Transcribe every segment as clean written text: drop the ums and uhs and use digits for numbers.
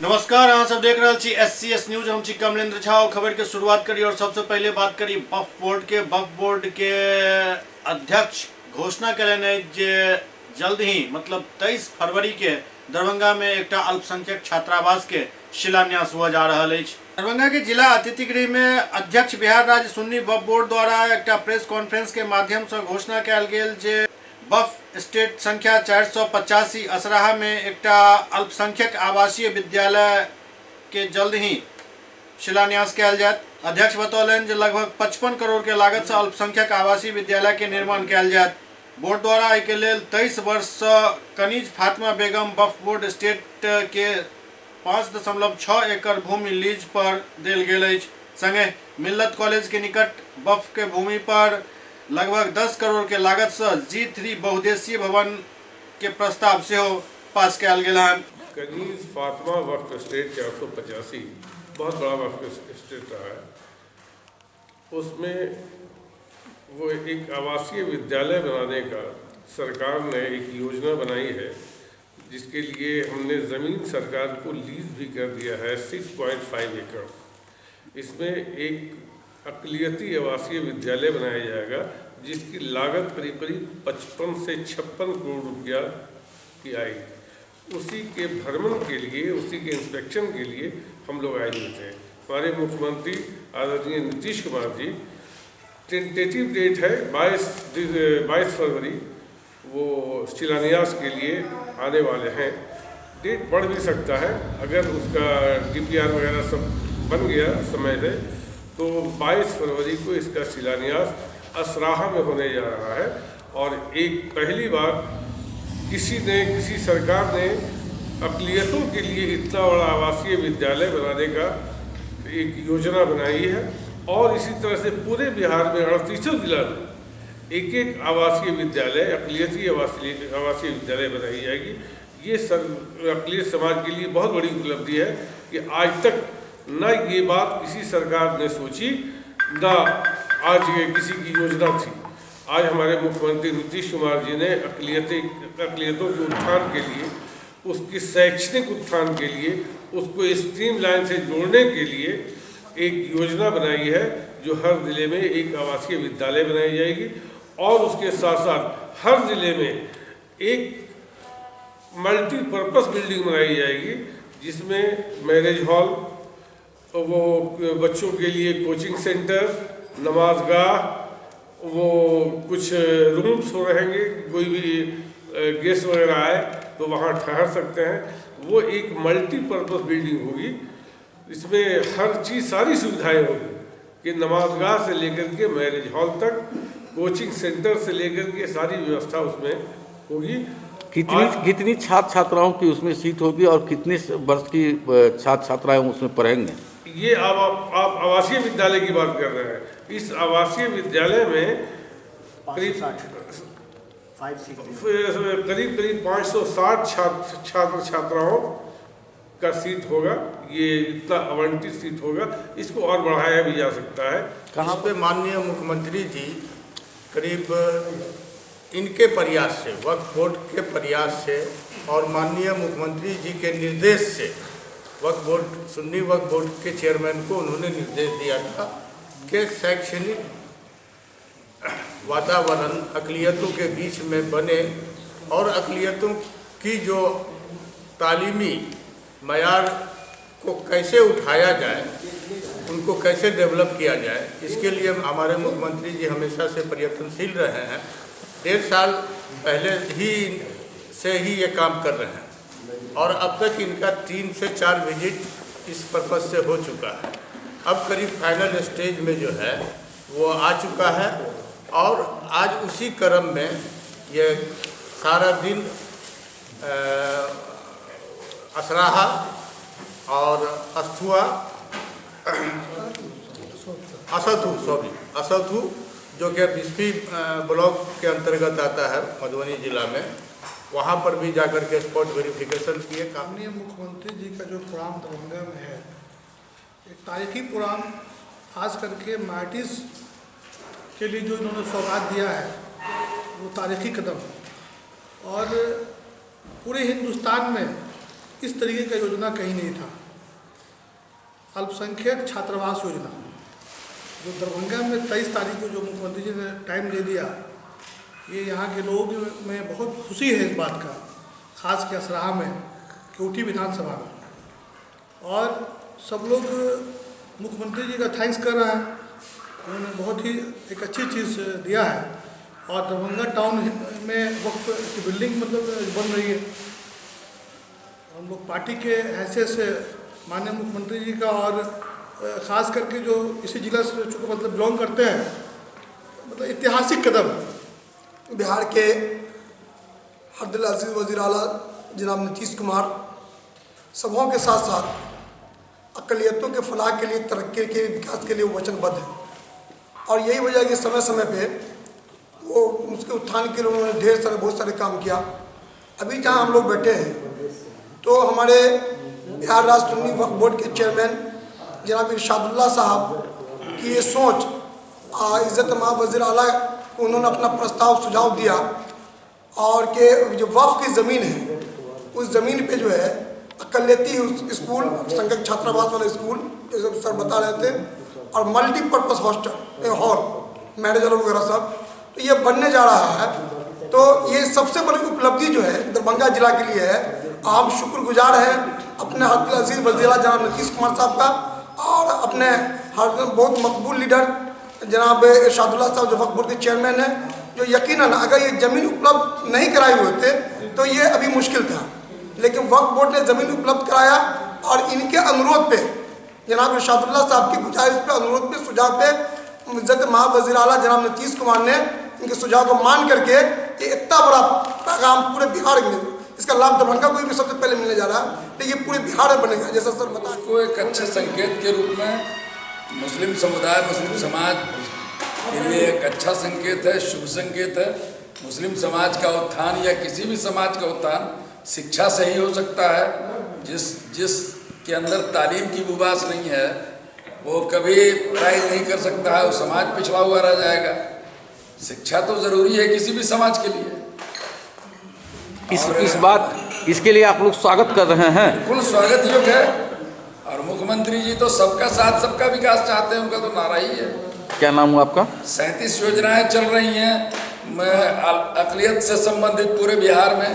नमस्कार, अहाँ सब देख रहे छी SCS न्यूज। हम छी कमलेंद्र झा। खबर के शुरुआत करी और सबसे पहले बात करी वक्फ बोर्ड के अध्यक्ष घोषणा करें जे जल्द ही मतलब 23 फरवरी के दरभंगा में एक अल्पसंख्यक छात्रावास के शिलान्यास हुआ जा रहा है। दरभंगा के जिला अतिथि गृह में अध्यक्ष बिहार राज्य सुन्नी वक्फ बोर्ड द्वारा एक प्रेस कॉन्फ्रेंस के माध्यम से घोषणा कल गेल जे वक्फ स्टेट संख्या 485 असराहा में एक अल्पसंख्यक आवासीय विद्यालय के जल्द ही शिलान्यास कल जाए। अध्यक्ष बतौलन जे लगभग 55 करोड़ के लागत से अल्पसंख्यक आवासीय विद्यालय के निर्माण कल जाए। बोर्ड द्वारा एक लेल 23 वर्ष से कनीज फातिमा बेगम वक्फ बोर्ड स्टेट के 5.6 एकड़ भूमि लीज पर देल गेल अछि। संगे मिल्लत कॉलेज के निकट वक्फ के भूमि पर लगभग 10 करोड़ के लागत से G3 बहुउद्देशीय भवन के प्रस्ताव से पास कल गया है। कनीज फातिमा वक्फ स्टेट 485 बहुत बड़ा वक्फ स्टेट रहा है। उसमें वो एक आवासीय विद्यालय बनाने का सरकार ने एक योजना बनाई है, जिसके लिए हमने ज़मीन सरकार को लीज भी कर दिया है 6.5 एकड़। इसमें एक अक़लियती आवासीय विद्यालय बनाया जाएगा, जिसकी लागत करीब 55 से 56 करोड़ रुपया की आएगी। उसी के भ्रमण के लिए, उसी के इंस्पेक्शन के लिए हम लोग आए हुए थे। हमारे मुख्यमंत्री आदरणीय नीतीश कुमार जी, टेंटेटिव डेट है 22 फरवरी, वो शिलान्यास के लिए आने वाले हैं। डेट बढ़ भी सकता है, अगर उसका DPR वगैरह सब बन गया समय से, तो 22 फरवरी को इसका शिलान्यास असराहा में होने जा रहा है। और एक पहली बार किसी सरकार ने अक़लियतों के लिए इतना बड़ा आवासीय विद्यालय बनाने का एक योजना बनाई है। और इसी तरह से पूरे बिहार में 38 जिला में एक आवासीय विद्यालय, अक़लियती आवासीय विद्यालय बनाई जाएगी। ये अक़लियत समाज के लिए बहुत बड़ी उपलब्धि है कि आज तक न ये बात किसी सरकार ने सोची, न आज ये किसी की योजना थी। आज हमारे मुख्यमंत्री नीतीश कुमार जी ने अक़लियतों के उत्थान के लिए, उसके शैक्षणिक उत्थान के लिए, उसको स्ट्रीमलाइन से जोड़ने के लिए एक योजना बनाई है, जो हर ज़िले में एक आवासीय विद्यालय बनाई जाएगी। और उसके साथ साथ हर ज़िले में एक मल्टीपर्पज़ बिल्डिंग बनाई जाएगी, जिसमें मैरिज हॉल, वो बच्चों के लिए कोचिंग सेंटर, नमाजगाह, वो कुछ रूम्स हो रहेंगे, कोई भी गेस्ट वगैरह आए तो वहाँ ठहर सकते हैं। वो एक मल्टीपर्पज़ बिल्डिंग होगी। इसमें हर चीज़, सारी सुविधाएं होगी कि नमाजगाह से लेकर के मैरिज हॉल तक, कोचिंग सेंटर से लेकर के सारी व्यवस्था उसमें होगी। कितनी छात्र छात्राओं की उसमें सीट होगी और कितने वर्ष की छात्र छात्राएं उसमें पढ़ेंगे? ये आप आवासीय विद्यालय की बात कर रहे हैं। इस आवासीय विद्यालय में करीब 560 छात्र छात्राओं का सीट होगा। ये इतना आवंटित सीट होगा, इसको और बढ़ाया भी जा सकता है। कहाँ पे माननीय मुख्यमंत्री जी करीब इनके प्रयास से, वक्फ बोर्ड के प्रयास से और माननीय मुख्यमंत्री जी के निर्देश से वक्फ बोर्ड, सुन्नी वक्फ बोर्ड के चेयरमैन को उन्होंने निर्देश दिया था कि शैक्षणिक वातावरण अक़लियतों के बीच में बने और अक़लियतों की जो तालीमी मयार को कैसे उठाया जाए, उनको कैसे डेवलप किया जाए, इसके लिए हमारे मुख्यमंत्री जी हमेशा से प्रयत्नशील रहे हैं। 1.5 साल पहले से ही ये काम कर रहे हैं और अब तक इनका 3 से 4 विजिट इस पर्पज़ से हो चुका है। अब करीब फाइनल स्टेज में जो है वो आ चुका है और आज उसी क्रम में ये सारा दिन असराहा और असथू जो कि बिस्फी ब्लॉक के अंतर्गत आता है मधुबनी जिला में, वहाँ पर भी जाकर के स्पॉट वेरिफिकेशन किए। माननीय मुख्यमंत्री जी का जो प्रोग्राम दरभंगा में है, एक तारीखी प्रोग्राम, खास करके माइटिस के लिए जो इन्होंने सौगात दिया है वो तारीखी कदम है। और पूरे हिंदुस्तान में इस तरीके का योजना कहीं नहीं था। अल्पसंख्यक छात्रावास योजना जो दरभंगा में 23 तारीख को जो मुख्यमंत्री जी ने टाइम दे दिया, ये यहाँ के लोगों में बहुत खुशी है इस बात का, खास के असराहा में, केवटी विधानसभा में। और सब लोग मुख्यमंत्री जी का थैंक्स कर रहे हैं, उन्होंने बहुत ही एक अच्छी चीज़ दिया है। और दरभंगा टाउन में वक्फ की बिल्डिंग मतलब बन रही है। हम लोग पार्टी के हैसियत से माननीय मुख्यमंत्री जी का और ख़ास करके जो इसी जिला से चूँकि मतलब बिलोंग करते हैं, मतलब ऐतिहासिक कदम। बिहार के हरदिल अजीज वज़ीर आला जनाब नीतीश कुमार सभाओं के साथ साथ अक़लियतों के फलाह के लिए, तरक्की के विकास के लिए वचनबद्ध है। और यही वजह है कि समय समय पे वो उसके उत्थान के लिए उन्होंने ढेर सारे बहुत सारे काम किया। अभी जहाँ हम लोग बैठे हैं तो हमारे बिहार राज्य सुन्नी वक्फ बोर्ड के चेयरमैन जनाब इरशादुल्लाह साहब की ये सोच इज़्ज़त माब वज़ीर आला को उन्होंने अपना प्रस्ताव सुझाव दिया और कि जो वक्फ की ज़मीन है उस ज़मीन पे जो है अक़लियती स्कूल, संघक छात्रावास वाला स्कूल जैसे सर बता रहे थे, और multipurpose hostel, hall, marriage hall वगैरह सब, तो ये बनने जा रहा है। तो ये सबसे बड़ी उपलब्धि जो है दरभंगा जिला के लिए है। हम शुक्रगुजार हैं अपने हरदिल अजीज वज़ीर आला जनाब नीतीश कुमार साहब का और अपने हर बहुत मकबूल लीडर जनाब इरशादुल्लाह साहब जो वक्फ बोर्ड के चेयरमैन हैं, जो यकीनन अगर ये ज़मीन उपलब्ध नहीं कराए हुए थे तो ये अभी मुश्किल था, लेकिन वक्फ बोर्ड ने ज़मीन उपलब्ध कराया। और इनके अनुरोध पे, जनाब इरशादुल्लाह साहब की गुजारिश पे, अनुरोध पे, सुझाव पे इज़्ज़त माब वज़ीर आला जनाब नीतीश कुमार ने इनके सुझाव को मान करके ये इतना बड़ा पैगाम पूरे बिहार में, इसका लाभ दरभंगा को भी सबसे पहले मिलने जा रहा है, लेकिन पूरे बिहार में बनेगा। जैसा सर बता, को एक अच्छे संकेत के रूप में मुस्लिम समुदाय, मुस्लिम समाज के लिए एक अच्छा संकेत है, शुभ संकेत है। मुस्लिम समाज का उत्थान या किसी भी समाज का उत्थान शिक्षा से ही हो सकता है। जिस के अंदर तालीम की बुबास नहीं है वो कभी पढ़ाई नहीं कर सकता है, वो समाज पिछड़ा हुआ रह जाएगा। शिक्षा तो ज़रूरी है किसी भी समाज के लिए। इसके लिए आप लोग स्वागत कर रहे हैं। बिल्कुल स्वागत योग्य है। और मुख्यमंत्री जी तो सबका साथ सबका विकास चाहते हैं, उनका तो नारा ही है। क्या नाम हुआ आपका? 37 योजनाएं चल रही हैं अक़लियत से संबंधित पूरे बिहार में।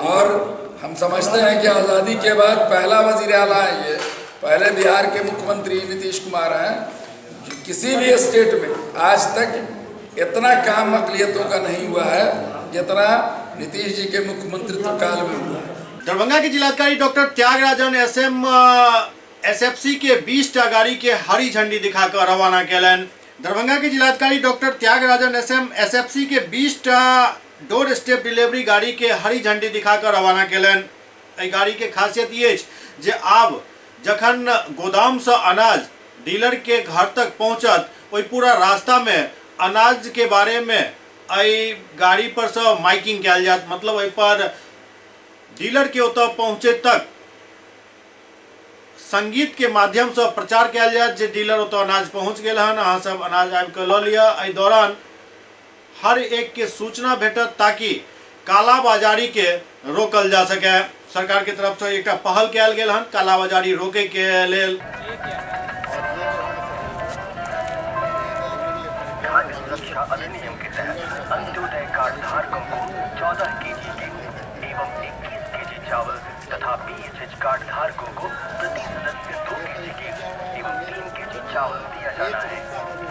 और हम समझते हैं कि आज़ादी के बाद पहला वज़ीर आला है ये, पहले बिहार के मुख्यमंत्री नीतीश कुमार हैं। किसी भी स्टेट में आज तक इतना काम अक़लियतों का नहीं हुआ है जितना नीतीश जी के मुख्यमंत्रित्व काल में हुआ है। दरभंगा के जिलाधिकारी डॉक्टर त्यागराजन एसएफसी के 20टा गाड़ी के हरी झंडी दिखाकर रवाना कैलन। दरभंगा के जिलाधिकारी डॉक्टर त्यागराजन एसएफसी के 20टा डोर स्टेप डिलीवरी गाड़ी के हरी झंडी दिखाकर रवाना कैलन। एहि गाड़ी के खासियत ये जे आब जखन गोदाम से अनाज डीलर के घर तक पहुँचत, वही पूरा रास्ता में अनाज के बारे में एहि गाड़ी पर से माइकिंग कयल जात, मतलब एहि पर डीलर के ओतऽ पहुँचे तक संगीत के माध्यम से प्रचार कयल जात जे डीलर ओतऽ अनाज पहुँच गेल हन, अहाँ सब अनाज आबि कऽ लऽ लिअ। एहि दौरान हर एक के सूचना भेटत ताकि कालाबाजारी के रोकल जा सके। सरकार के तरफ से एक पहल कयल गेल हन कालाबाजारी रोके के लेल। अधिनियम के तहत अंत्योदय कार्ड धारकों को 14 केजी गेहूं एवं 21 केजी चावल तथा BHH कार्ड धारकों को प्रति सदस्य 2 केजी गेहूं एवं 3 केजी चावल दिया जाना है।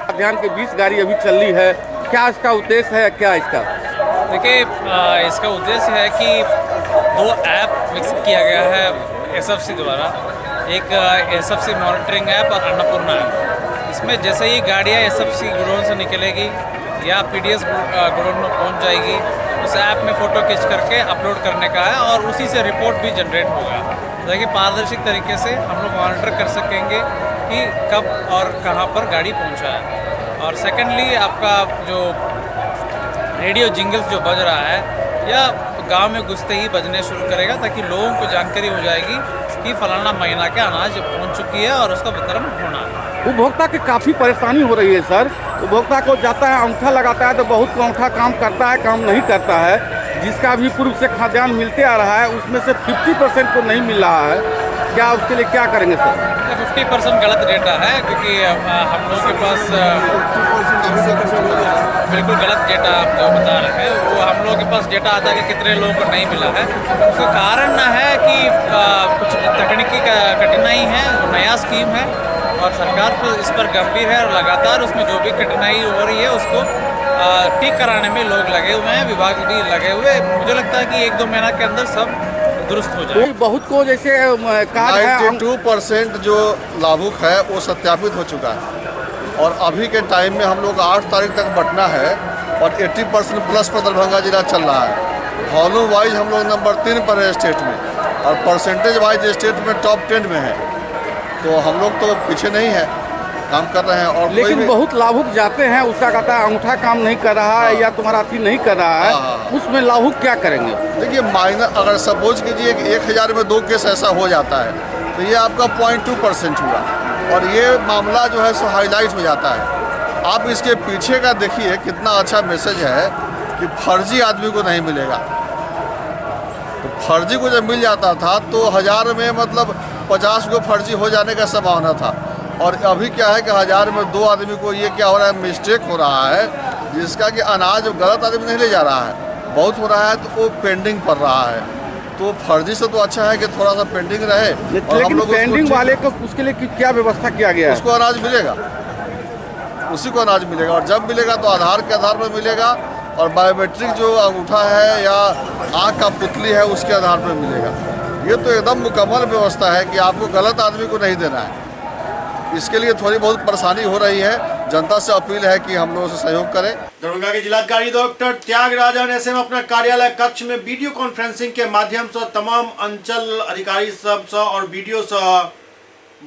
अभियान की 20 गाड़ी अभी चल रही है, क्या इसका उद्देश्य है? क्या इसका? देखिए, इसका उद्देश्य है कि 2 ऐप विकसित किया गया है एसएफसी द्वारा, एक एसएफसी मॉनिटरिंग ऐप और अन्नपूर्णा ऐप। इसमें जैसे ही गाड़ियाँ एसएफसी गोडाउन से निकलेगी या पीडीएस गोडाउन में पहुंच जाएगी, उस ऐप में फ़ोटो खींच करके अपलोड करने का है और उसी से रिपोर्ट भी जनरेट होगा, ताकि पारदर्शी तरीके से हम लोग मॉनिटर कर सकेंगे कि कब और कहां पर गाड़ी पहुंचा है। और सेकेंडली, आपका जो रेडियो जिंगल्स जो बज रहा है या गांव में घुसते ही बजने शुरू करेगा, ताकि लोगों को जानकारी हो जाएगी कि फलाना महीना के अनाज पहुंच चुकी है और उसका वितरण होना है। उपभोक्ता की काफ़ी परेशानी हो रही है सर। उपभोक्ता को जाता है, अंगूठा लगाता है तो बहुत अंगूठा काम करता है, काम नहीं करता है। जिसका भी पूर्व से खाद्यान्न मिलते आ रहा है उसमें से 50% को नहीं मिल रहा है, क्या उसके लिए क्या करेंगे सर? 50% गलत डेटा है, क्योंकि हम लोग के पास बिल्कुल गलत डेटा आप जो बता रहे हैं वो हम लोग के पास डेटा आता है कि कितने लोगों को नहीं मिला है। उसका कारण है कि कुछ तकनीकी कठिनाई है, वो नया स्कीम है और सरकार पर इस पर गंभीर है और लगातार उसमें जो भी कठिनाई हो रही है उसको ठीक कराने में लोग लगे हुए हैं, विभाग भी लगे हुए। मुझे लगता है कि 1-2 महीना के अंदर सब दुरुस्त हो जाए। बहुत को जैसे कार्ड है 92% जो लाभुक है वो सत्यापित हो चुका है और अभी के टाइम में हम लोग 8 तारीख तक बटना है और 80% प्लस पर दरभंगा जिला चल रहा है। वॉल्यूम वाइज हम लोग नंबर 3 पर है स्टेट में और परसेंटेज वाइज स्टेट में टॉप 10 में है, तो हम लोग तो पीछे नहीं है, काम कर रहे हैं। और लेकिन बहुत लाभुक जाते हैं, उसका कहता है अंगूठा काम नहीं कर रहा है या तुम्हारा अथी नहीं कर रहा है, उसमें लाभुक क्या करेंगे? देखिए माइनर अगर सपोज कीजिए कि 1000 में 2 केस ऐसा हो जाता है तो ये आपका 0.2% हुआ और ये मामला जो है सो हाईलाइट हो जाता है। आप इसके पीछे का देखिए कितना अच्छा मैसेज है कि फर्जी आदमी को नहीं मिलेगा। तो फर्जी को जब मिल जाता था तो 1000 में मतलब 50 को फर्जी हो जाने का संभावना था और अभी क्या है कि 1000 में 2 आदमी को ये क्या हो रहा है, मिस्टेक हो रहा है जिसका कि अनाज गलत आदमी नहीं ले जा रहा है, बहुत हो रहा है तो वो पेंडिंग पड़ रहा है। तो फर्जी से तो अच्छा है कि थोड़ा सा पेंडिंग रहे। और हम लोग पेंडिंग वाले को उसके लिए क्या व्यवस्था किया गया है? उसको अनाज मिलेगा, उसी को अनाज मिलेगा और जब मिलेगा तो आधार के आधार पर मिलेगा और बायोमेट्रिक जो अंगूठा है या आँख का पुतली है उसके आधार पर मिलेगा। ये तो एकदम मुकम्मल व्यवस्था है कि आपको गलत आदमी को नहीं देना है। इसके लिए थोड़ी बहुत परेशानी हो रही है, जनता से अपील है कि हम लोगों से सहयोग करें। दरभंगा के जिलाधिकारी डॉक्टर त्यागराजन ऐसे में अपना कार्यालय कक्ष में वीडियो कॉन्फ्रेंसिंग के माध्यम से तमाम अंचल अधिकारी सब से और वीडियो से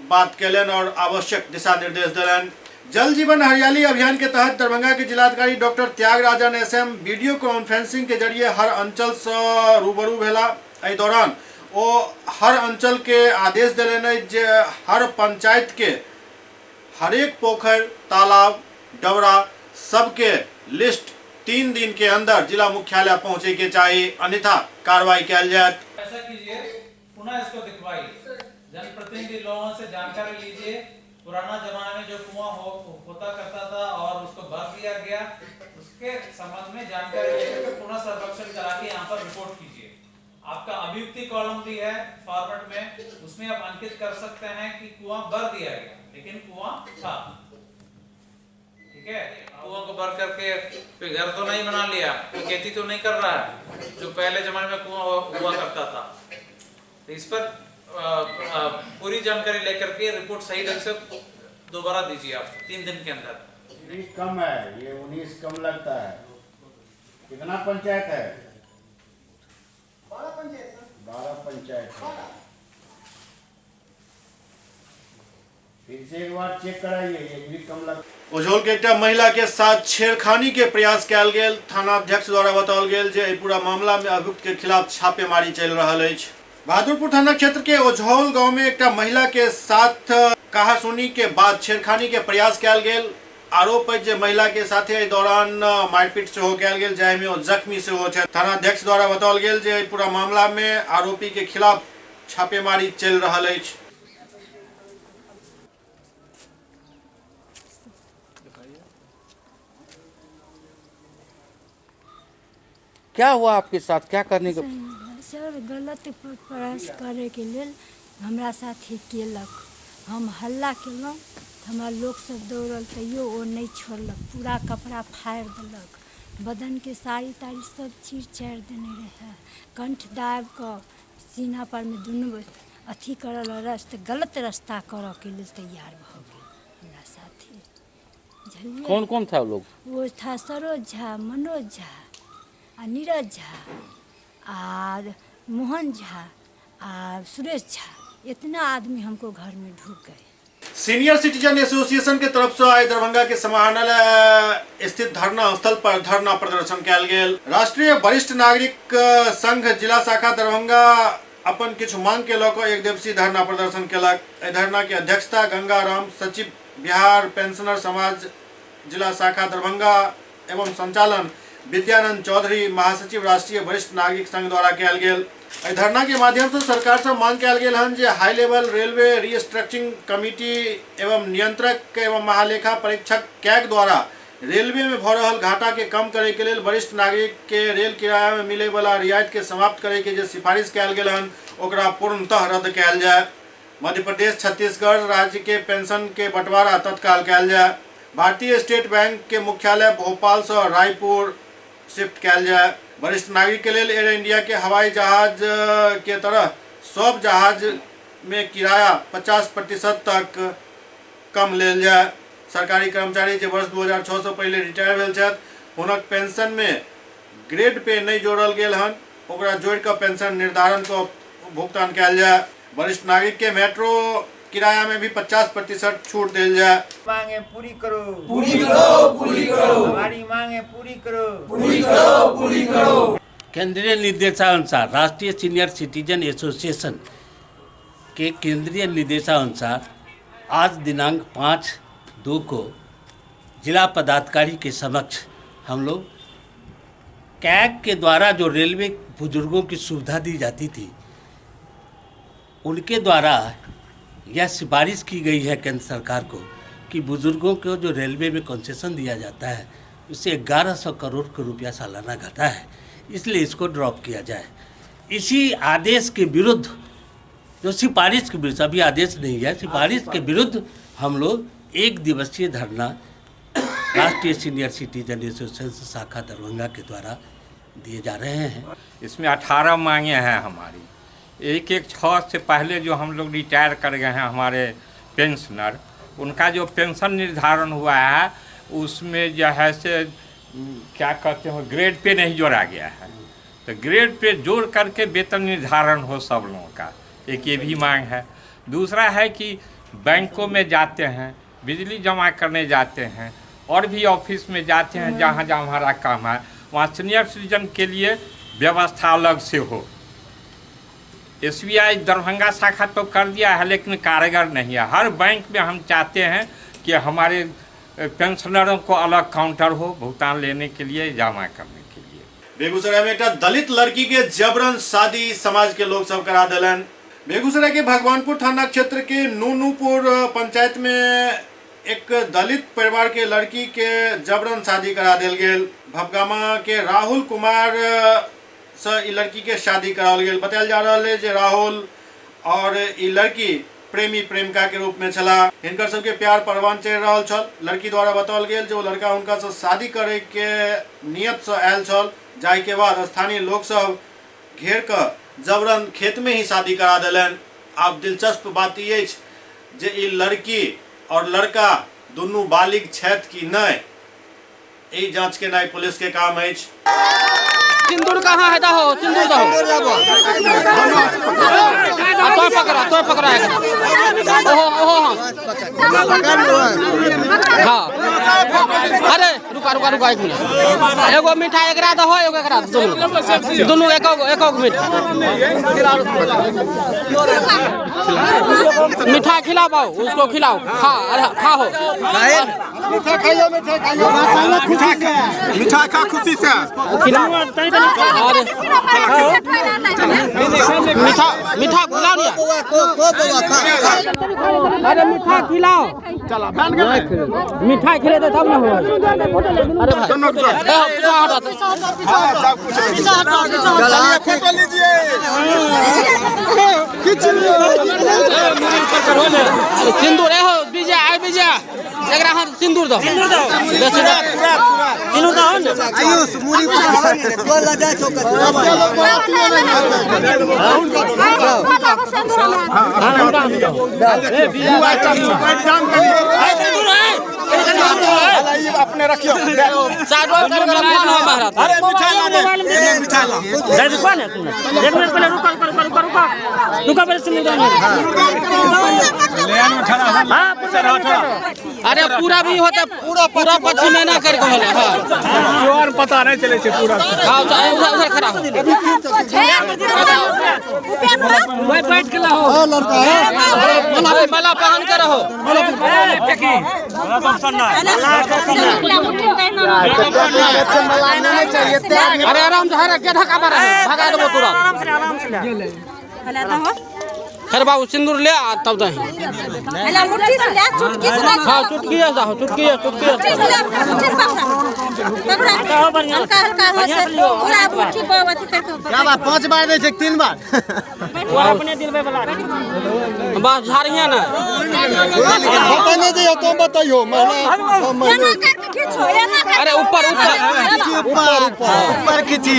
बात कलन और आवश्यक दिशा निर्देश दिलन। जल जीवन हरियाली अभियान के तहत दरभंगा के जिलाधिकारी doctor Thyagarajan SM video conferencing के जरिए हर अंचल से रूबरू भेला। एहि दौरान वो हर अंचल के आदेश दिले जे हर पंचायत के हरेक पोखर तालाब डबरा सबके लिस्ट 3 दिन के अंदर जिला मुख्यालय पहुंचे के चाहिए, अन्यथा कार्रवाई किया जाए। ऐसा कीजिए, पुनः इसको दिखवाइए, जनप्रतिनिधि लोगों से जानकारी लीजिए। पुराना जमाने में जो कुआं होता करता था और उसको भर दिया गया, उसके संबंध में जानकारी लेकर पुनः सर्वेक्षण करा के यहाँ पर रिपोर्ट कीजिए। आपका अभियुक्ति कॉलम भी है फॉर्मेट में, उसमें आप अंकित कर सकते हैं कि कुआं भर दिया गया लेकिन कुआं था। ठीक है, कुआं को भर करके कोई घर तो नहीं बना लिया, कोई खेती तो नहीं कर रहा है जो पहले जमाने में कुआं हुआ करता था। तो इस पर पूरी जानकारी लेकर के रिपोर्ट सही ढंग से दोबारा दीजिए आप 3 दिन के अंदर। 19 कम है, ये 19 कम लगता है। कितना पंचायत है? 12 पंचायत है। फिर से एक बार चेक कराइए, ये भी कम लग। उज्जवल के एक महिला के साथ छेड़खानी के प्रयास कयल गेल। थानाध्यक्ष द्वारा बताओल गेल जे पूरा मामला में अभियुक्त के खिलाफ छापेमारी चल रहा है। बहादुरपुर थाना क्षेत्र के उज्जवल गांव में एक महिला के साथ कहासुनी के बाद छेड़खानी के प्रयास कयल गेल। आरोप है जे महिला के साथ एहि दौरान मारपीट से हो कयल गेल, जाहि में जख्मी से हो। थानाध्यक्ष द्वारा बताओल गेल जे पूरा मामला में आरोपी के खिलाफ छापेमारी चल रहा है। क्या हुआ आपके साथ, क्या करने का? सर गलत प्रयास करे के लिए हमरा साथ ही केलक। हम हल्ला केलहुँ, हमारा लोग सब दौड़ल तैयो वो नहीं छोड़लक, पूरा कपड़ा फाड़ देलक, बदन के साड़ी ताड़ी सब चीर चार देने रहे, कंठ दाब कर सीना पर में दुनू अथी करल रास्ते गलत रास्ता करऽ के लिए तैयार भ गेल हमरा साथी। कौन कौन था लोग? वो था सरोज झा, मनोज झा, नीरज झा और मोहन झा और सुरेश झा, इतना आदमी हमको घर में ढुक गए। सीनियर सिटीजन एसोसिएशन के तरफ से आए दरभंगा के समाहरणालय स्थित धरना स्थल पर धरना प्रदर्शन कयल गेल। राष्ट्रीय वरिष्ठ नागरिक संघ जिला शाखा दरभंगा अपन किछु मांग के लऽ कऽ एक दिवसीय धरना प्रदर्शन केलक। एहि धरना के अध्यक्षता गंगाराम, सचिव बिहार पेंशनर समाज जिला शाखा दरभंगा एवं संचालन विद्यानंद चौधरी महासचिव राष्ट्रीय वरिष्ठ नागरिक संघ द्वारा कल गेल। धरना के माध्यम से सरकार से मांग कल गेल हन जे high level railway restructuring committee एवं नियंत्रक एवं महालेखा परीक्षक कैग द्वारा रेलवे में भ रहल घाटा के कम करे के लिए वरिष्ठ नागरिक के रेल किराया में मिले वाला रियायत के समाप्त करे के जे सिफारिश कल गेल हन ओकरा पूर्णतः रद्द कल जाए। मध्य प्रदेश छत्तीसगढ़ राज्य के पेंशन के बंटवारा तत्काल कल जाए। भारतीय स्टेट बैंक के मुख्यालय भोपाल से रायपुर शिफ्ट कल जाए। वरिष्ठ नागरिक के लिए एयर इंडिया के हवाई जहाज के तरह सब जहाज में किराया 50% तक कम लेल जाए। सरकारी कर्मचारी जे वर्ष 2006 से पहले रिटायर भेल छथि हुनक पेंशन में ग्रेड पे नहीं जोड़ल गेल हन ओकरा जोड़ कर पेंशन निर्धारण को भुगतान कल जाए। वरिष्ठ नागरिक के मेट्रो किराया में भी 50% छूट दिल जाए। मांगे पूरी करो, पूरी करो, पूरी करो, हमारी मांगे पूरी करो, पूरी करो, पूरी करो। केंद्रीय निर्देशानुसार राष्ट्रीय सीनियर सिटीजन एसोसिएशन के केंद्रीय निर्देशानुसार आज दिनांक 5/2 को जिला पदाधिकारी के समक्ष हम लोग कैग के द्वारा जो रेलवे बुजुर्गों की सुविधा दी जाती थी उनके द्वारा यह सिफारिश की गई है केंद्र सरकार को कि बुजुर्गों को जो रेलवे में कंसेशन दिया जाता है उससे 1100 करोड़ का रुपया सालाना घटा है, इसलिए इसको ड्रॉप किया जाए। इसी आदेश के विरुद्ध जो सिफारिश के विरुद्ध, अभी आदेश नहीं है, सिफारिश के विरुद्ध हम लोग 1 दिवसीय धरना राष्ट्रीय सीनियर सिटीजन एसोसिएशन शाखा दरभंगा के द्वारा दिए जा रहे हैं। इसमें 18 मांगे हैं हमारी। 1/1/6 से पहले जो हम लोग रिटायर कर गए हैं हमारे पेंशनर, उनका जो पेंशन निर्धारण हुआ है उसमें जो है से क्या कहते हैं ग्रेड पे नहीं जोड़ा गया है, तो ग्रेड पे जोड़ करके वेतन निर्धारण हो सब लोगों का, एक ये भी मांग है। दूसरा है कि बैंकों में जाते हैं, बिजली जमा करने जाते हैं और भी ऑफिस में जाते हैं जहाँ जहाँ हमारा काम है वहाँ सीनियर सिटीजन के लिए व्यवस्था अलग से हो। SBI दरभंगा शाखा तो कर दिया है लेकिन कारगर नहीं है। हर बैंक में हम चाहते हैं कि हमारे पेंशनरों को अलग काउंटर हो भुगतान लेने के लिए, जमा करने के लिए। बेगूसराय में एक दलित लड़की के जबरन शादी समाज के लोग सब करा दिलन। बेगूसराय के भगवानपुर थाना क्षेत्र के नूनूपुर पंचायत में एक दलित परिवार के लड़की के जबरन शादी करा दिल गेल। भपगामा के राहुल कुमार से ई लड़की के शादी कराल गेल। बतायल जा रहा है जे राहुल और ई लड़की प्रेमी प्रेमिका के रूप में छला। हिनकर सबके प्यार परवान चढ़ रहा छल। लड़की द्वारा बताओल गेल जो लड़का उनका से शादी करे के नियत से आयल छल, जाय के बाद स्थानीय लोग सब घेर कर जबरन खेत में ही शादी करा दिलन। अब दिलचस्प बात ये जे ई लड़की और लड़का दोनों बालिग छथि कि नहीं, ई जांच के नाई पुलिस के काम है। सिंदूर कहाँ है? दहो सिंदूर दहो। तो पकड़ा है। ओहो हाँ। अरे रुका 1 मिनट। एगो मिठाई एकरा दहो, एगो एकरा दोनों एक मिठाई खिलाओ, उसको खिलाओ। खाओ मिठाई खा खुशी से खिलाओ। मीठा खिलाओ दिया। अरे मीठा खिलाओ, मिठाई खिले तो तब ना हो। अरे फोटो लीजिए। सिंदूर है हो बीजा आय बीजा एकरा हम सिंदूर दो। सिंदूर दो आयुष मुरी बोला जा चौकत अपने रखियो। अरे मिठाई ला दे, मिठाई ला दे दे कौन है तुमने? 1 मिनट पहले रुका पहले सुन ले आन में खड़ा है। हां अरे पूरा भी होता, पूरा पछी में ना कर कहले। हां और पता नहीं चले छे पूरा। हां उधर खड़ा हो, बैठ के लाओ। लड़का है माला पहन के रहो। अरे आराम से हरे क्या धक्का मारा है भगा दो तुरंत खैर बाबू सिंदूर ले आ तब दही हाँ चुटकी है चुटकी है क्या बात 5 बार दे 3 बार बस झाड़िया ना बताने दे तो बताइयो अरे ऊपर खींची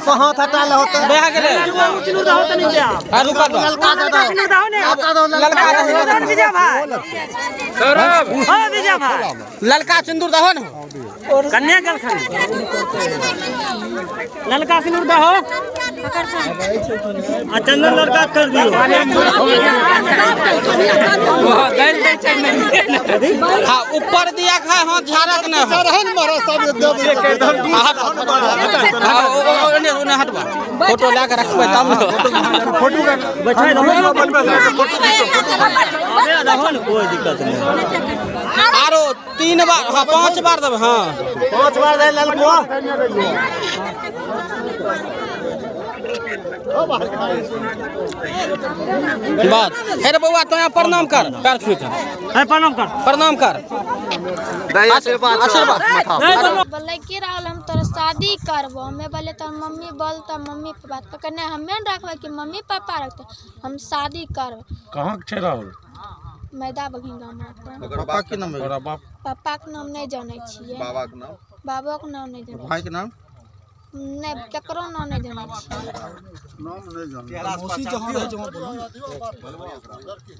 हाथ हटा लो बेहा गेले रुका दो ललका सिंदूर दहो न कन्या गल खाली ललका सिंदूर दहो चंदन लड़का कर दियो हाँ ऊपर दिया खा हाँ झारक न हटवा फोटो ला के रखबे तब फोटो कोई दिक्कत नहीं आरो 3 बार हाँ 5 बार देब हाँ 5 बार दे ललको बात अरे बउआ तो यहाँ प्रणाम कर पैर छू के प्रणाम कर आशीर्वाद बोले कि राहुल हम तोर शादी करबो हमें बोले तो मम्मी बोलता मम्मी पे बात पकड़ने हमें रखबे कि मम्मी पापा रखते हम शादी करब कहाँ छे राहुल मैदा बगिन गाम पापा के नाम है पापा के नाम नहीं जाने छिए बाबा के नाम नहीं जाने भाई के नाम नहीं केकरो नाम नहीं जाने छिए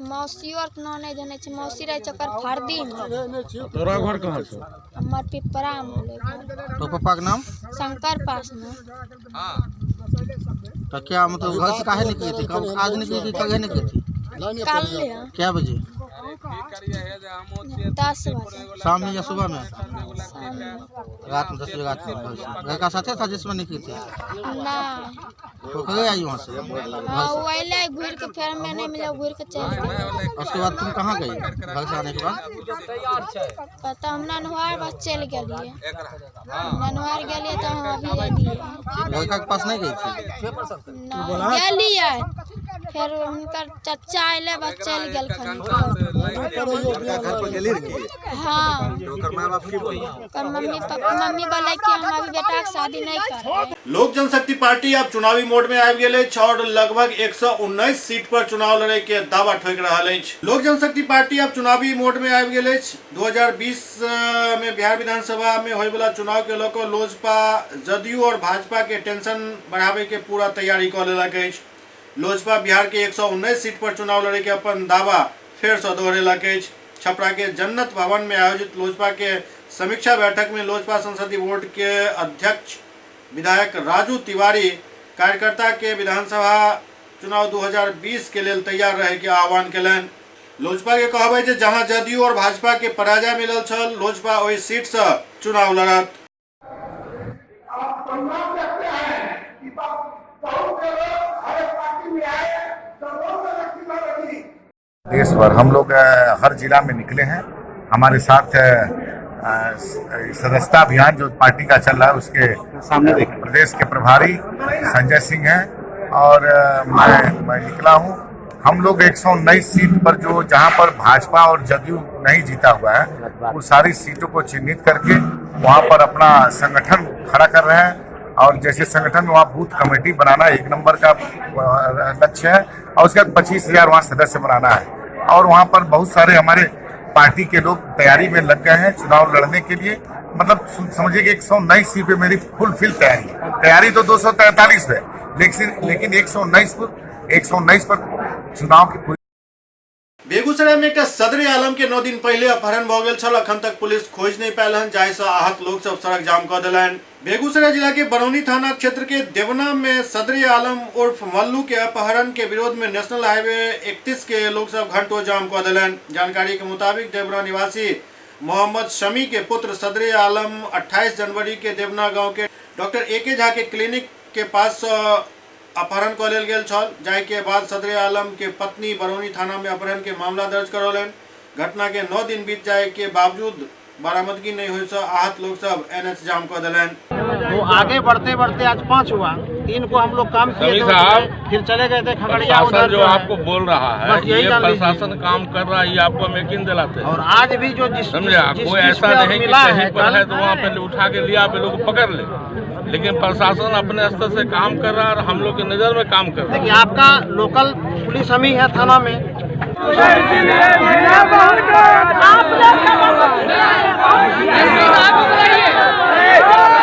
मौसी और नाम नहीं जाने छी मौसी रहे चकर फरदी तोरा घर कहाँ छौ हमर पिपरा में तो पापा के नाम शंकर पास में तो क्या मतलब घर से काहे निकली थी कब आज निकली थी कब निकली थी कल क्या बजे 10 बजे शाम में या सुबह में रात में 10 बजे रात में घर का साथे था जिसमें निकली थी ना तो कहाँ आई वहाँ से हाँ वैले घूर के फिर मैं नहीं मिला घूर के चल उसके बाद तुम कहाँ गई घर से आने के बाद पता हम ननवार बस चल गए ननवार गए तो हम अभी रहिए घर के पास नहीं गई थी गलिए फिर उनकर चचा आइले बस चल गए हाँ मम्मी बोले कि हम अभी बेटा के शादी नहीं कर लोक जनशक्ति पार्टी अब चुनावी मोड में आबि गेल अछि और लगभग 119 सीट पर चुनाव लड़े के दावा ठोक रहल अछि। लोक जनशक्ति पार्टी अब चुनावी मोड में आबि गेल अछि। 2020 में बिहार विधानसभा में होय वाला चुनाव के लोक लोजपा जदयू और भाजपा के टेंशन बढ़ावे के पूरा तैयारी कर लेलक अछि। लोजपा बिहार के 119 सीट पर चुनाव लड़े के अपन दावा फिर से दोहरेलक अछि। छपरा के जन्नत भवन में आयोजित लोजपा के समीक्षा बैठक में लोजपा संसदीय बोर्ड के अध्यक्ष विधायक राजू तिवारी कार्यकर्ता के विधानसभा चुनाव 2020 के लिए तैयार रहे के आह्वान कयलनि। लोजपा के कहबै जे जहां जदयू और भाजपा के पराजय मिलल छल लोजपा ओहि सीट से चुनाव लड़त। देश भर हम लोग हर जिला में निकले हैं। हमारे साथ सदस्यता अभियान जो पार्टी का चल रहा है उसके सामने प्रदेश के प्रभारी संजय सिंह हैं और मैं निकला हूं। हम लोग 119 सीट पर जो जहां पर भाजपा और जदयू नहीं जीता हुआ है वो सारी सीटों को चिन्हित करके वहां पर अपना संगठन खड़ा कर रहे हैं और जैसे संगठन में वहाँ बूथ कमेटी बनाना 1 नंबर का लक्ष्य है और उसके बाद 25,000 वहाँ सदस्य बनाना है और वहाँ पर बहुत सारे हमारे पार्टी के लोग तैयारी में लग गए हैं चुनाव लड़ने के लिए। मतलब समझिए कि 119 सीट पे मेरी फुल तैयारी तो 243 पे लेकिन 119 पर चुनाव की पूरी। बेगूसराय में एक सदरे आलम के 9 दिन पहले अपहरण भ गेल छल। अखन तक पुलिस खोज नहीं पायल हन जाहि से आहत लोग सब सड़क जाम कर दिलन। बेगूसराय जिला के बरौनी थाना क्षेत्र के देवना में सदरे आलम उर्फ मल्लू के अपहरण के विरोध में नेशनल हाईवे 31 के लोग सब घंटों जाम कर दिलन। जानकारी के मुताबिक देवना निवासी मोहम्मद शमी के पुत्र सदरे आलम 28 जनवरी के देवना गाँव के डॉक्टर AK झा के क्लिनिक के पास अपहरण क लेल गेल छल, जाहि के बाद सदर आलम के पत्नी बरौनी थाना में अपहरण के मामला दर्ज करौलन। घटना के 9 दिन बीत जाए के बावजूद बरामदगी नहीं हुई से आहत लोग सब NH जाम कर दिलन। तो आगे बढ़ते बढ़ते आज 5 हुआ, 3 को हम लोग काम किए थे, फिर चले गए थे खगड़िया। प्रशासन जो आपको बोल रहा है ये प्रशासन काम कर रहा है, ये आपको हम यकीन दिलाते हैं। और आज भी जो समझे, कोई ऐसा नहीं कि कहीं पर है तो वहाँ पे उठा के लिया पे लोग पकड़ ले, लेकिन प्रशासन अपने स्तर से काम कर रहा है और हम लोग की नज़र में काम कर रहा है। देखिए आपका लोकल पुलिस हम ही है थाना में।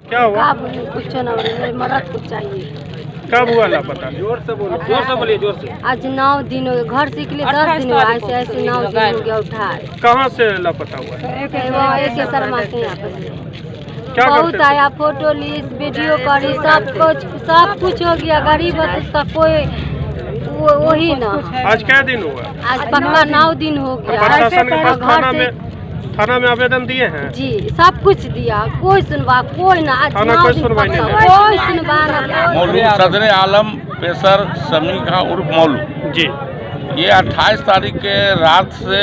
क्या हुआ? कुछ न मेरे मदद कुछ चाहिए। कब हुआ लापता? जोर से बोलिए जोर से। आज 9 दिन हो गए, घर से निकले 10 दिन हुआ, ऐसे 9 दिन हो गया उठाए। कहाँ से लापता हुआ? एक शर्मा के यहाँ पे क्या बहुत आया, फोटो ली, वीडियो करी, सब कुछ हो गया। गरीब उसका कोई वही ना। आज क्या दिन हुआ? आज पक्का 9 दिन हो गया। प्रशासन के पास थाना में आवेदन दिए हैं? जी सब कुछ दिया, कोई सुनवा कोई ना। आज थाना कोई सुनवाई नहीं, कोई सुनवाई। मौलू सदर आलम पेशर समी खां उर्फ मौलू जी, ये 28 तारीख के रात से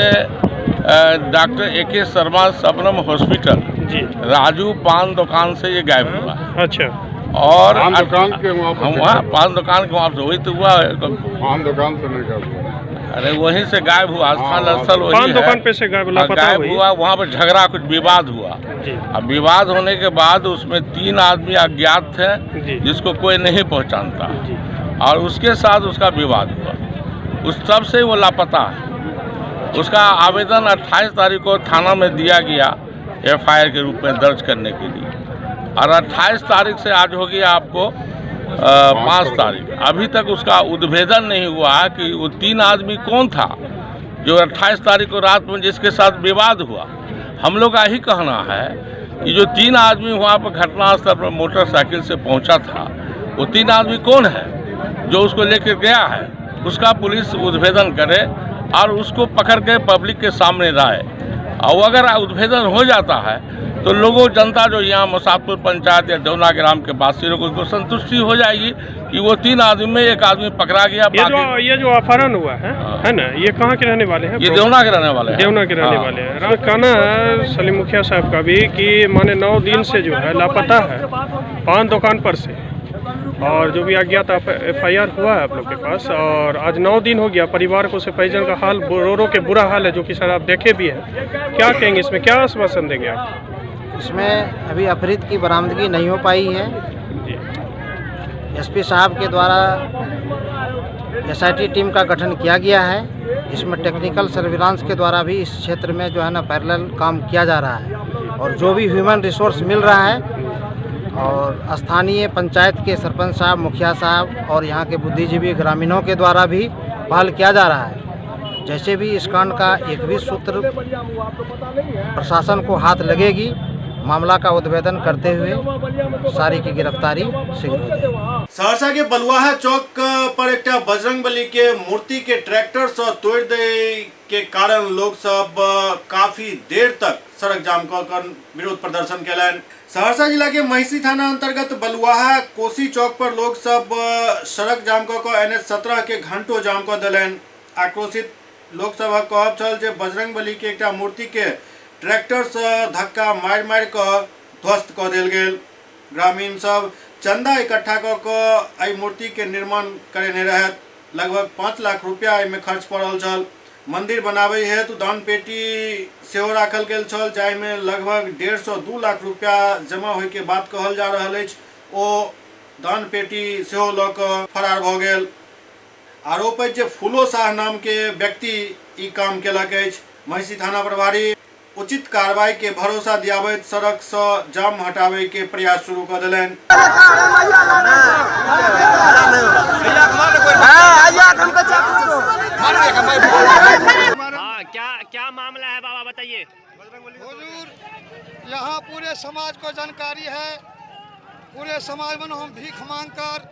डॉक्टर AK शर्मा सबनम हॉस्पिटल जी राजू पान दुकान से ये गायब हुआ। अच्छा। और पान दुकान के वहाँ पान दुकान के वहाँ से वही तो हुआ है। पान दुकान से नहीं गायब, अरे वहीं से गायब हुआ, स्थान स्थल वही है। पान दुकान पे से गायब हुआ, वहाँ पर झगड़ा कुछ विवाद हुआ। अब विवाद होने के बाद उसमें 3 आदमी अज्ञात थे जिसको कोई नहीं पहचानता, और उसके साथ उसका विवाद हुआ। उस तब से वो लापता है। उसका आवेदन 28 तारीख को थाना में दिया गया FIR के रूप में दर्ज करने के लिए, और 28 तारीख से आज हो गया आपको 5 तारीख, अभी तक उसका उद्भेदन नहीं हुआ है कि वो 3 आदमी कौन था जो 28 तारीख को रात में जिसके साथ विवाद हुआ। हम लोग का ही कहना है कि जो 3 आदमी वहाँ पर घटनास्थल पर मोटरसाइकिल से पहुँचा था, वो 3 आदमी कौन है जो उसको लेकर गया है, उसका पुलिस उद्भेदन करे और उसको पकड़ के पब्लिक के सामने लाए। और अगर उद्भेदन हो जाता है तो लोगों जनता जो यहाँ मुसाफिर पंचायत या डौना ग्राम के वासी लोगों को संतुष्टि हो जाएगी कि वो 3 आदमी में 1 आदमी पकड़ा गया। ये जो अपहरण हुआ है ना, ये कहाँ के रहने वाले हैं? ये देवना के रहने वाले हैं। देवना के रहने वाले हैं। कहना है सलीम मुखिया साहब का भी कि माने 9 दिन से जो है लापता है पान दुकान पर से, और जो भी अज्ञात FIR हुआ है आप लोग के पास, और आज 9 दिन हो गया। परिवार को से परिजन का हाल रो के बुरा हाल है, जो कि सर आप देखे भी हैं। क्या कहेंगे इसमें, क्या आश्वासन देंगे आप? इसमें अभी अपहृत की बरामदगी नहीं हो पाई है। SP साहब के द्वारा SIT टीम का गठन किया गया है, जिसमें टेक्निकल सर्विलांस के द्वारा भी इस क्षेत्र में जो है ना पैरेलल काम किया जा रहा है, और जो भी ह्यूमन रिसोर्स मिल रहा है और स्थानीय पंचायत के सरपंच साहब, मुखिया साहब और यहाँ के बुद्धिजीवी ग्रामीणों के द्वारा भी पहल किया जा रहा है। जैसे भी इस कांड का एक भी सूत्र प्रशासन को हाथ लगेगी, मामला का उद्भेदन करते हुए सारी की गिरफ्तारी शीघ्र हो जाएगी। सहरसा के बलुआहा चौक पर एक बजरंगबली के मूर्ति के ट्रैक्टर से तोड़ दे के कारण लोग सब काफी देर तक सड़क जाम कर विरोध प्रदर्शन कैलन। सहरसा जिला के महिषी थाना अंतर्गत बलुआहा कोसी चौक पर लोग सब सड़क जाम कर NH 17 के घंटों जाम कर दिलन। आक्रोशित लोग सब कहब छल जे बजरंगबली के एक मूर्ति के ट्रैक्टर से धक्का मार मार कर ध्वस्त कर देल गेल। ग्रामीण सब चंदा इकट्ठा कर मूर्ति के निर्माण करेने रहत। लगभग 5 लाख रुपया में खर्च पड़ल छल। मंदिर बनाबे हेतु दान पेटी सेहो राखल गेल छल, जाहि में लगभग 1.5-2 लाख रुपया जमा होय के बात कहल जा रहल अछि। ओ दान पेटी सेहो लऽ कऽ फरार भऽ गेल। आरोप अछि जे फूलो शाह नाम के व्यक्ति ई काम केलक अछि। महिषी थाना प्रभारी उचित कार्रवाई के भरोसा दियाबैत सड़क से जाम हटावे के प्रयास शुरू कर दिलन। क्या मामला है बाबा बताइए। यहाँ पूरे समाज को जानकारी है। पूरे समाज में हम भीख मांग कर,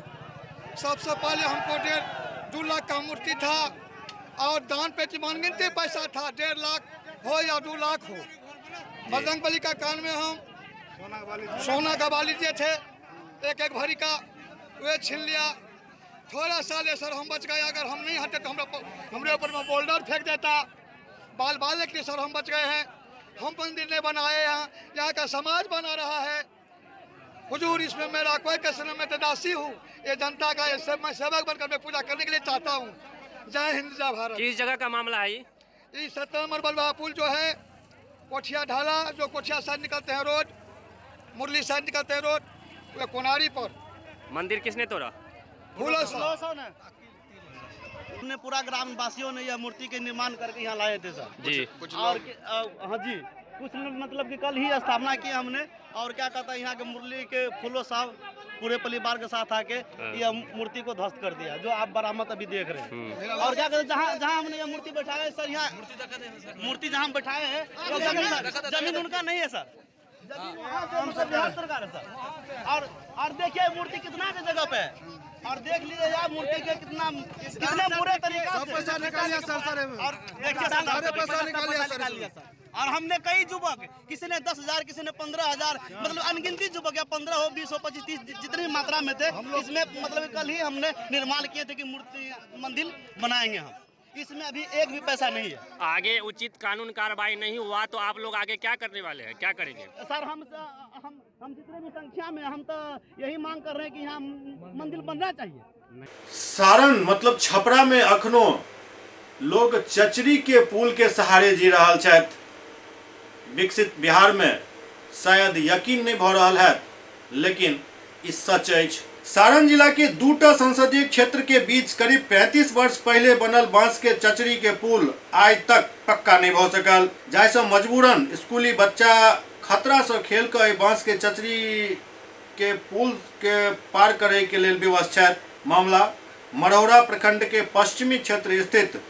सबसे पहले हमको 1.5-2 लाख का मूर्ति था और दान पेटी मांगने पैसा था 1.5 लाख हो या 2 लाख हो। बजरंगबली का कान में हम सोना का बाली दिए थे, एक भरी का वे छीन लिया। थोड़ा सा ले सर हम बच गए, अगर हम नहीं हटे तो हमरे ऊपर में बोल्डर फेंक देता। बाल बाल के सर हम बच गए हैं। हम मंदिर नहीं बनाए हैं, यहाँ का समाज बना रहा है। हुजूर इसमें मेरा कोई कसर में तदासी हूँ, ये जनता का मैं सेवक बनकर मैं पूजा करने के लिए चाहता हूँ। जय हिंद जय भारत। किस जगह का मामला है ये 17 नंबर बलवा पुल जो है, कोठिया ढाला, जो कोठिया साइड निकलते हैं रोड, मुरली साइड निकलते हैं रोड, वो कोनारी पर। मंदिर किसने तोड़ा? हमने पूरा ग्राम वासियों ने यह मूर्ति के निर्माण करके यहाँ लाए थे सर जी। और हाँ जी, कुछ मतलब कि कल ही स्थापना की हमने। और क्या कहता है, यहाँ के मुरली के फूलों साहब पूरे परिवार के साथ आके यह मूर्ति को ध्वस्त कर दिया, जो आप बरामद अभी देख रहे हैं। और क्या कहते हैं, जहाँ हमने यह मूर्ति बैठाया है सर, यहाँ मूर्ति जहाँ हम बैठाए हैं जमीन उनका नहीं है सर, हम सब बिहार सरकार है सर। और देखिए मूर्ति कितना के जगह पे है, और देख लीजिए यार मूर्ति के कितने बुरे तरीका से पैसा निकाल लिया सर। और देखिए सारे पैसा निकाल लिया सर। और हमने कई युवक, किसी ने 10,000, किसी ने 15,000, मतलब अनगिनती युवक, या 15 हो, 20 हो, 25, 30 जितनी मात्रा में थे, इसमें मतलब कल ही हमने निर्माण किए थे कि मूर्ति मंदिर बनाएंगे हम। इसमें अभी एक भी पैसा नहीं है। आगे उचित कानून कार्रवाई नहीं हुआ तो आप लोग आगे क्या करने वाले हैं, क्या करेंगे? सर हम जितने भी संख्या में, हम तो यही मांग कर रहे हैं कि यहाँ मंदिर बनना चाहिए। सारण मतलब छपरा में अखनो लोग चचरी के पुल के सहारे जी रहा छथि। विकसित बिहार में शायद यकीन नहीं भ रहा है, लेकिन ई सच अछि। सारण जिला के दूटा संसदीय क्षेत्र के बीच करीब 35 वर्ष पहले बनल बांस के चचरी के पुल आज तक पक्का नहीं भ सकल, जाहिसँ मजबूरन स्कूली बच्चा खतरा से खेल कर बांस के चचरी के पुल के पार करे के लिए विवश छथि। मामला मढ़ौरा प्रखंड के पश्चिमी क्षेत्र स्थित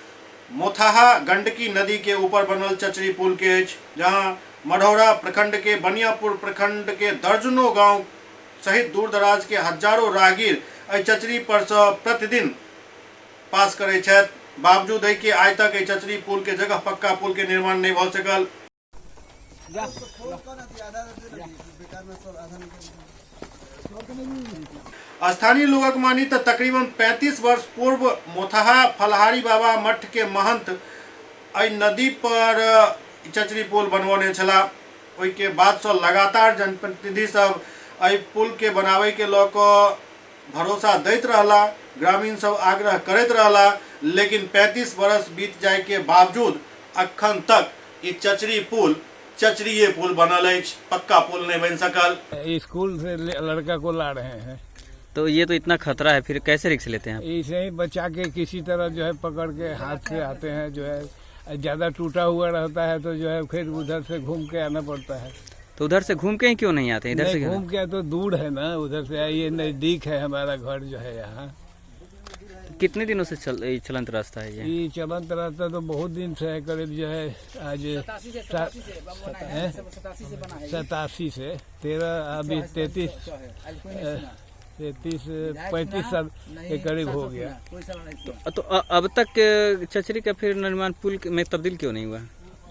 मोथाहा गंडकी नदी के ऊपर बनल चचरी पुल के अछि, जहां मढ़ौरा प्रखंड के बनियापुर प्रखंड के दर्जनों गांव सहित दूर दराज के हजारों राहगीर एहि चचरी पर से प्रतिदिन पास करे छथि। बावजूद है कि आज तक एहि चचरी पुल के जगह पक्का पुल के निर्माण नहीं भ सकल। स्थानीय लोगक मानी तो तकरीबन 35 वर्ष पूर्व मोथाहा फलहारी बाबा मठ के महंत एहि नदी पर चचरी पुल बनवने छला। ओहि के बाद से लगातार जनप्रतिनिधि सब एहि पुल के बनावे के लऽ कऽ भरोसा दैत रहला, ग्रामीण सब आग्रह करैत रहला, लेकिन 35 वर्ष बीत जाय के बावजूद अखन तक ई चचरी पुल चचरीये पुल बनल अछि, पक्का पुल नहीं बन सकल। स्कूल से लड़का को ला रहे हैं तो ये तो इतना खतरा है, फिर कैसे रिक्स लेते हैं? इसे ही बचा के किसी तरह जो है पकड़ के हाथ से आते हैं। जो है ज़्यादा टूटा हुआ रहता है तो जो है फिर उधर से घूम के आना पड़ता है। तो उधर से घूम के ही क्यों नहीं आते? इधर से घूम के तो दूर है ना, उधर से ये नज़दीक है हमारा घर जो है यहाँ। कितने दिनों से चलंत रास्ता है ये चलंत रास्ता तो बहुत दिन से है, करीब जो है आज 87 से 13 अभी 35 साल के करीब हो गया। तो अब तक चचरी का फिर निर्माण पुल में तब्दील क्यों नहीं हुआ?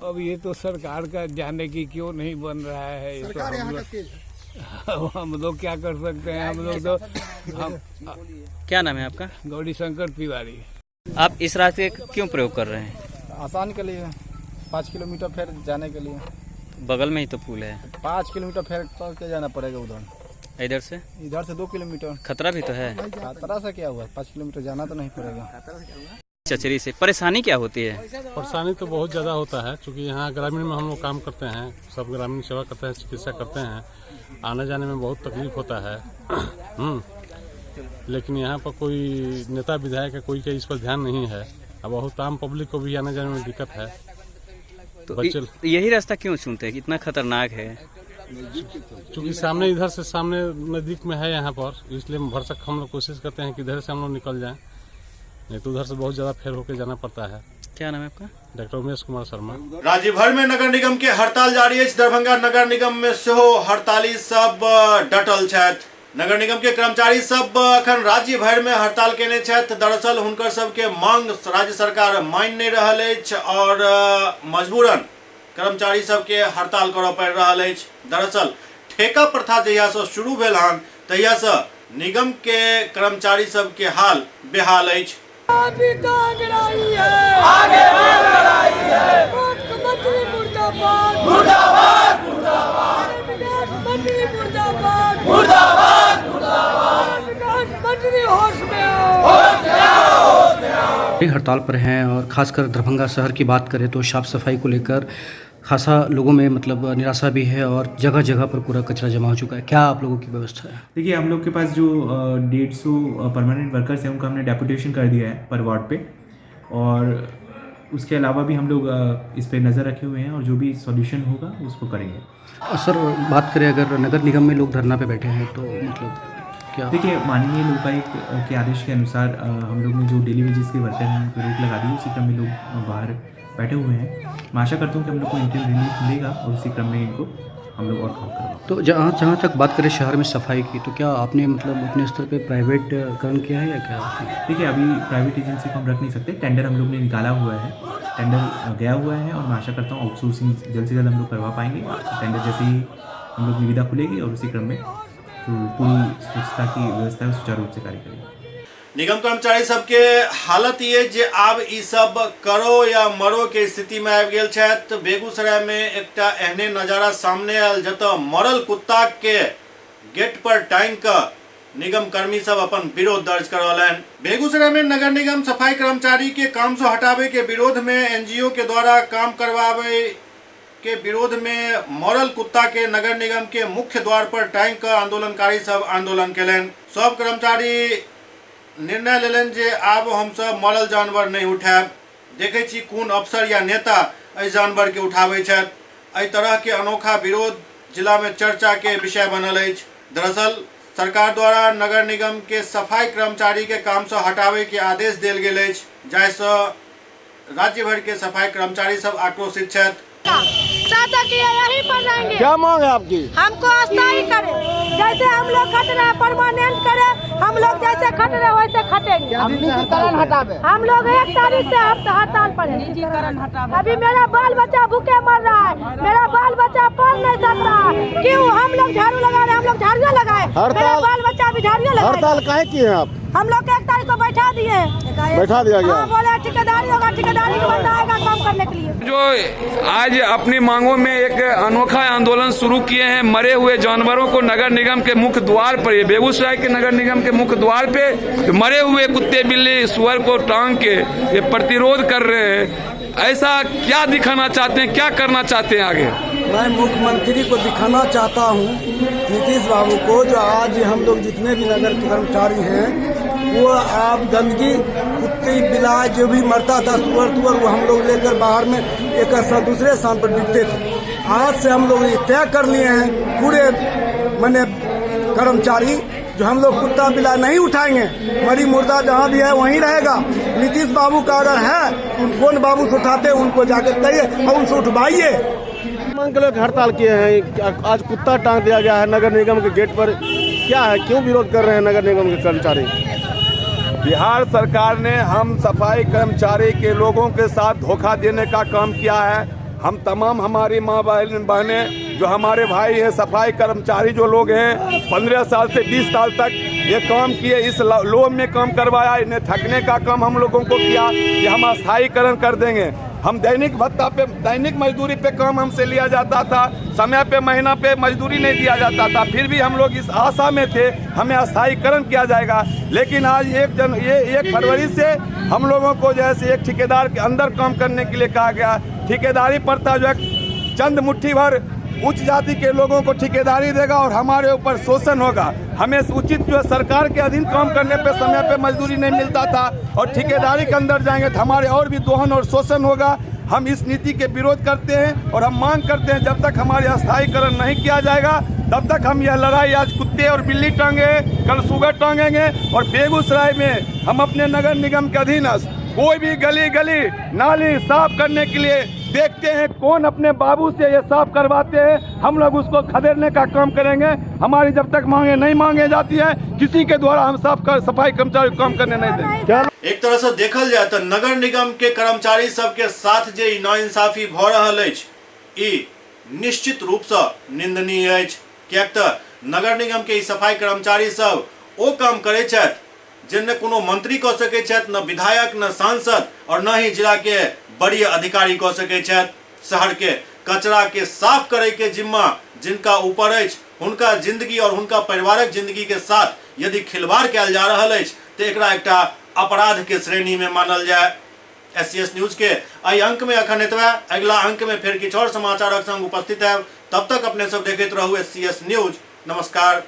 अब ये तो सरकार का जाने की क्यों नहीं बन रहा है, ये तो हम लोग क्या कर सकते हैं। हम लोग तो क्या नाम है आपका? गौरी शंकर तिवारी। आप इस रास्ते का क्यों प्रयोग कर रहे हैं? आसान के लिए, 5 किलोमीटर फिर जाने के लिए। बगल में ही तो पुल है। 5 किलोमीटर फिर चल के जाना पड़ेगा उधर। इधर से 2 किलोमीटर। खतरा भी तो है। खतरा से क्या हुआ, 5 किलोमीटर जाना तो नहीं पड़ेगा। चचरी से परेशानी क्या होती है? परेशानी तो बहुत ज़्यादा होता है, क्योंकि यहाँ ग्रामीण में हम लोग काम करते हैं, सब ग्रामीण सेवा करते हैं, चिकित्सा करते हैं, आने जाने में बहुत तकलीफ होता है। लेकिन यहाँ पर कोई नेता विधायक है, कोई का इस पर ध्यान नहीं है। अब बहुत आम पब्लिक को भी आने जाने में दिक्कत है। तो यही रास्ता क्यों चुनते हैं? कितना खतरनाक है? क्योंकि सामने इधर से सामने नजदीक में है यहाँ पर, इसलिए भरसक हम लोग कोशिश करते हैं कि इधर से हम लोग निकल जाएं, नहीं तो उधर से बहुत ज्यादा फेर होके जाना पड़ता है। क्या नाम है आपका? डॉक्टर उमेश कुमार शर्मा। राज्य भर में नगर निगम के हड़ताल जारी है। दरभंगा नगर निगम में सेहो हड़ताली सब डटल छथि। नगर निगम के कर्मचारी सब अखन राज्य भर में हड़ताल केने छथि। दरअसल हुनकर सबके मांग राज्य सरकार मान नहीं रहल अछि और मजबूरन कर्मचारी सबके हड़ताल करऽ पड़ि रहल अछि। दरअसल ठेका प्रथा जहिया से शुरू भेल हन तहिया से निगम के कर्मचारी सब के हाल बेहाल अछि। हड़ताल पर हैं और खासकर दरभंगा शहर की बात करें तो साफ सफाई को लेकर खासा लोगों में मतलब निराशा भी है और जगह जगह पर पूरा कचरा जमा हो चुका है। क्या आप लोगों की व्यवस्था है? देखिए, हम लोग के पास जो 150 परमानेंट वर्कर्स हैं उनको हमने डेपुटेशन कर दिया है पर वार्ड पे, और उसके अलावा भी हम लोग इस पे नज़र रखे हुए हैं और जो भी सॉल्यूशन होगा उसको करेंगे। सर, बात करें अगर नगर निगम में लोग धरना पे बैठे हैं तो मतलब क्या? देखिए, माननीय लोकायुक्त के आदेश के अनुसार हम लोग ने जो डेली वेजेस के वर्कर हैं उन पर रोक लगा दी, उसी क्रम में लोग बाहर बैठे हुए हैं। मैं आशा करता हूँ कि हम लोग को इंटरम रिलीफ मिलेगा और उसी क्रम में इनको हम लोग और काम करवाएंगे। तो जहाँ तक बात करें शहर में सफाई की, तो क्या आपने मतलब अपने स्तर पे प्राइवेटकरण किया है या क्या? देखिए, अभी प्राइवेट एजेंसी को हम रख नहीं सकते। टेंडर हम लोग ने निकाला हुआ है, टेंडर गया हुआ है और मैं आशा करता हूँ आउटसोर्सिंग जल्द से जल्द हम लोग करवा पाएंगे। टेंडर जैसे ही हम लोग निविदा खुलेगी और उसी क्रम में तो पूरी स्वच्छता की व्यवस्था है सुचारू रूप से कार्य करेगी। निगम कर्मचारी सबके हालत ये जे आब ई सब करो या मरो के स्थिति में आबि गेल छथि। बेगूसराय में एकटा एहने नजारा सामने आयल जतऽ मरल कुत्ता के गेट पर टांग कऽ निगम कर्मी सब अपन विरोध दर्ज करौलनि। बेगूसराय में नगर निगम सफाई कर्मचारी के काम से हटावे के विरोध में एनजीओ के द्वारा काम करवावे के विरोध में मरल कुत्ता के नगर निगम के मुख्य द्वार पर टांग कऽ आंदोलनकारी सब आंदोलन केलनि। सब कर्मचारी निर्णय लेलनि जे आब हमसब मरल जानवर नहीं उठाएब। देखै छी कोन अफसर या नेता एहि जानवर के उठाबै छथि। एहि तरह के अनोखा विरोध जिला में चर्चा के विषय बनल अछि। दरअसल सरकार द्वारा नगर निगम के सफाई कर्मचारी के काम से हटावे के आदेश देल गेल अछि, जाहिसँ राज्य भर के सफाई कर्मचारी सब आक्रोशित छथि। चाहते कि यहीं पर रहेंगे। क्या मांग है आपकी? हमको अस्थायी करे, जैसे हम लोग खट रहे परमानेंट करे। हम लोग जैसे खट रहे वैसे खटेंगे। हम लोग 1 तारीख से हड़ताल पर हैं। अभी मेरा बाल बच्चा भूखे मर रहा है, मेरा बाल बच्चा पढ़ नहीं सकता है। क्यों? हम लोग झाड़ू लगा रहे हैं, हम लोग झाड़ू लगाए, मेरा बाल बच्चा भी झाड़ू लगाए। हड़ताल काहे किए हैं आप? हम लोग 1 तारीख को बैठा दिए। बैठा दिया गया? हाँ, बोले ठेकेदारी होगा, ठेकेदारी का बंदा आएगा काम करने के लिए। जो आज अपनी मांगों में एक अनोखा आंदोलन शुरू किए हैं, मरे हुए जानवरों को नगर निगम के मुख्य द्वार पर, बेगूसराय के नगर निगम के मुख्य द्वार पे मरे हुए कुत्ते बिल्ली सुअर को टांग के ये प्रतिरोध कर रहे हैं। ऐसा क्या दिखाना चाहते हैं, क्या करना चाहते हैं आगे? मैं मुख्यमंत्री को दिखाना चाहता हूँ, नीतीश बाबू को, जो आज हम लोग जितने भी नगर के कर्मचारी हैं वो आप गंदगी कुत्ते बिलाए जो भी मरता था सुअर वो हम लोग लेकर बाहर में एक दूसरे स्थान पर बिकते थे। आज से हम लोग ये तय कर लिए हैं पूरे माने कर्मचारी, जो हम लोग कुत्ता बिला नहीं उठाएंगे। मरी मुर्दा जहाँ भी है वहीं रहेगा। नीतीश बाबू का अगर है कौन बाबू से उठाते उनको जाकर कहिए और उनसे उठवाइए। लोग हड़ताल किए हैं, आज कुत्ता टांग दिया गया है नगर निगम के गेट पर। क्या है, क्यों विरोध कर रहे हैं नगर निगम के कर्मचारी? बिहार सरकार ने हम सफाई कर्मचारी के लोगों के साथ धोखा देने का काम किया है। हम तमाम हमारी माँ बहनें जो हमारे भाई हैं सफाई कर्मचारी जो लोग हैं 15 साल से 20 साल तक ये काम किए, इस लोन में काम करवाया, इन्हें थकने का काम हम लोगों को किया कि हम अस्थायीकरण कर देंगे। हम दैनिक भत्ता पे दैनिक मजदूरी पे काम हमसे लिया जाता था, समय पे महीना पे मजदूरी नहीं दिया जाता था, फिर भी हम लोग इस आशा में थे हमें अस्थायीकरण किया जाएगा। लेकिन आज 1 फरवरी से हम लोगों को जैसे एक ठेकेदार के अंदर काम करने के लिए कहा गया। ठेकेदारी पड़ता जो है चंद मुट्ठी भर उच्च जाति के लोगों को ठेकेदारी देगा और हमारे ऊपर शोषण होगा। हमें उचित जो सरकार के अधीन काम करने पे समय पे मजदूरी नहीं मिलता था और ठेकेदारी के अंदर जाएंगे तो हमारे और भी दोहन और शोषण होगा। हम इस नीति के विरोध करते हैं और हम मांग करते हैं जब तक हमारे अस्थायीकरण नहीं किया जाएगा तब तक हम यह लड़ाई आज कुत्ते और बिल्ली टांगे, कल सुगर टांगेंगे। और बेगूसराय में हम अपने नगर निगम के अधीनस्थ कोई भी गली गली नाली साफ करने के लिए देखते हैं कौन अपने बाबू से ये साफ करवाते हैं, हम लोग उसको खदेड़ने का काम करेंगे। हमारी जब तक मांगे नहीं मांगे जाती है किसी के द्वारा हम सफाई कर्मचारी काम करने नहीं देंगे। एक तरह से देखल जाए तो नगर निगम के कर्मचारी सबके साथ जे नाइंसाफी भ रहल अछि ई निश्चित रूप से निंदनीय अछि। कियाक त नगर निगम के सफाई कर्मचारी सब ओ काम करे छथि जिनने कोनो मंत्री कऽ सकै छथि, न विधायक, न सांसद और न ही जिला के बड़ी अधिकारी कऽ सकै छथि। शहर के कचरा के साफ करे के जिम्मा जिनका ऊपर अछि, हुनका जिंदगी और हुनका परिवारक जिंदगी के साथ यदि खिलवाड़ कयल जा रहल अछि तो एकरा एकटा अपराध के श्रेणी में मानल जाए। SCS न्यूज के एहि अंक में अखन एतबे। अगला अंक में फिर किछु और समाचारक संग उपस्थित है। तब तक अपने सब देखते रहू SCS न्यूज। नमस्कार।